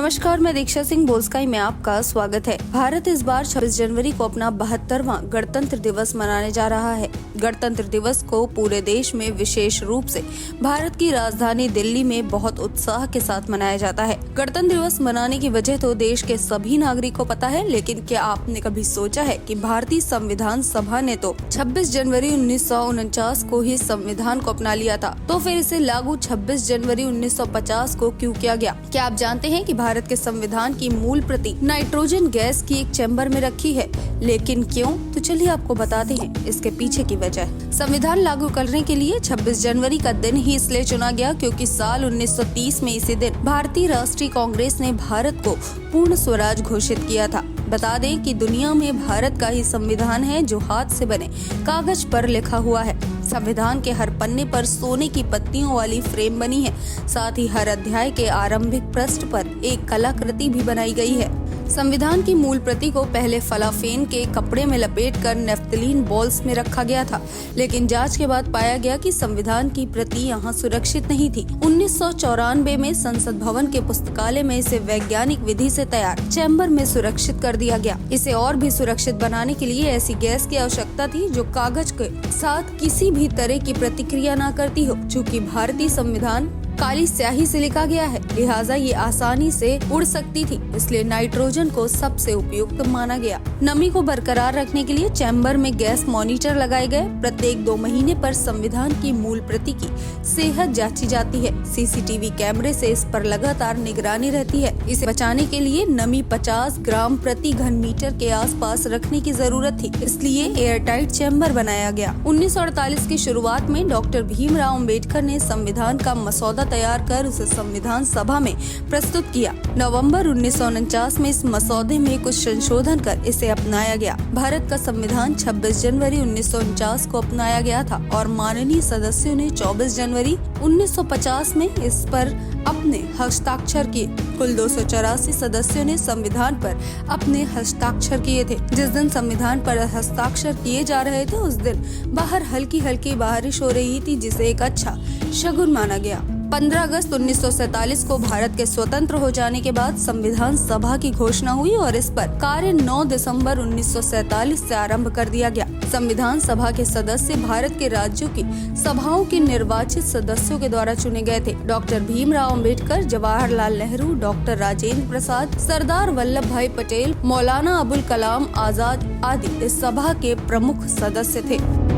नमस्कार, मैं दीक्षा सिंह बोल्स्काई में आपका स्वागत है। भारत इस बार 26 जनवरी को अपना 72वां गणतंत्र दिवस मनाने जा रहा है। गणतंत्र दिवस को पूरे देश में विशेष रूप से भारत की राजधानी दिल्ली में बहुत उत्साह के साथ मनाया जाता है। गणतंत्र दिवस मनाने की वजह तो देश के सभी नागरिक को पता है, लेकिन क्या आपने कभी सोचा है कि भारतीय संविधान सभा ने तो 26 जनवरी 1949 को ही संविधान को अपना लिया था, तो फिर इसे लागू 26 जनवरी 1950 को क्यों किया गया? क्या आप जानते हैं कि भारत के संविधान की मूल प्रति नाइट्रोजन गैस की एक चैम्बर में रखी है, लेकिन क्यों? तो चलिए आपको बताते हैं इसके पीछे की वजह। संविधान लागू करने के लिए 26 जनवरी का दिन ही इसलिए चुना गया क्योंकि साल 1930 में इसी दिन भारतीय राष्ट्रीय कांग्रेस ने भारत को पूर्ण स्वराज घोषित किया था। बता दें कि दुनिया में भारत का ही संविधान है जो हाथ से बने कागज पर लिखा हुआ है। संविधान के हर पन्ने पर सोने की पत्तियों वाली फ्रेम बनी है। साथ ही हर अध्याय के आरंभिक पृष्ठ पर एक कलाकृति भी बनाई गई है। संविधान की मूल प्रति को पहले फलाफेन के कपड़े में लपेटकर नेफ्थलीन बॉल्स में रखा गया था, लेकिन जांच के बाद पाया गया कि संविधान की प्रति यहाँ सुरक्षित नहीं थी। 1994 में संसद भवन के पुस्तकालय में इसे वैज्ञानिक विधि से तैयार चैम्बर में सुरक्षित कर दिया गया। इसे और भी सुरक्षित बनाने के लिए ऐसी गैस की आवश्यकता थी जो कागज के साथ किसी भी तरह की प्रतिक्रिया न करती हो। चूँकि भारतीय संविधान काली स्याही से लिखा गया है, लिहाजा ये आसानी से उड़ सकती थी, इसलिए नाइट्रोजन को सबसे उपयुक्त माना गया। नमी को बरकरार रखने के लिए चैम्बर में गैस मॉनिटर लगाए गए। प्रत्येक 2 महीने पर संविधान की मूल प्रति की सेहत जांची जाती है। सीसीटीवी कैमरे से इस पर लगातार निगरानी रहती है। इसे बचाने के लिए नमी 50 ग्राम प्रति घन मीटर के आसपास रखने की जरूरत थी, इसलिए एयरटाइट चैम्बर बनाया गया। 1948 की शुरुआत में डॉक्टर भीमराव अम्बेडकर ने संविधान का मसौदा तैयार कर उसे संविधान सभा में प्रस्तुत किया। नवंबर 1949 में इस मसौदे में कुछ संशोधन कर इसे अपनाया गया। भारत का संविधान 26 जनवरी 1949 को अपनाया गया था और माननीय सदस्यों ने 24 जनवरी 1950 में इस पर अपने हस्ताक्षर किए। कुल 284 सदस्यों ने संविधान पर अपने हस्ताक्षर किए थे। जिस दिन संविधान पर हस्ताक्षर किए जा रहे थे उस दिन बाहर हल्की हल्की बारिश हो रही थी, जिसे एक अच्छा शगुन माना गया। 15 अगस्त 1947 को भारत के स्वतंत्र हो जाने के बाद संविधान सभा की घोषणा हुई और इस पर कार्य 9 दिसंबर 1947 से आरंभ कर दिया गया। संविधान सभा के सदस्य भारत के राज्यों की सभाओं के निर्वाचित सदस्यों के द्वारा चुने गए थे। डॉक्टर भीमराव अम्बेडकर, जवाहरलाल नेहरू, डॉक्टर राजेंद्र प्रसाद, सरदार वल्लभ भाई पटेल, मौलाना अबुल कलाम आजाद आदि इस सभा के प्रमुख सदस्य थे।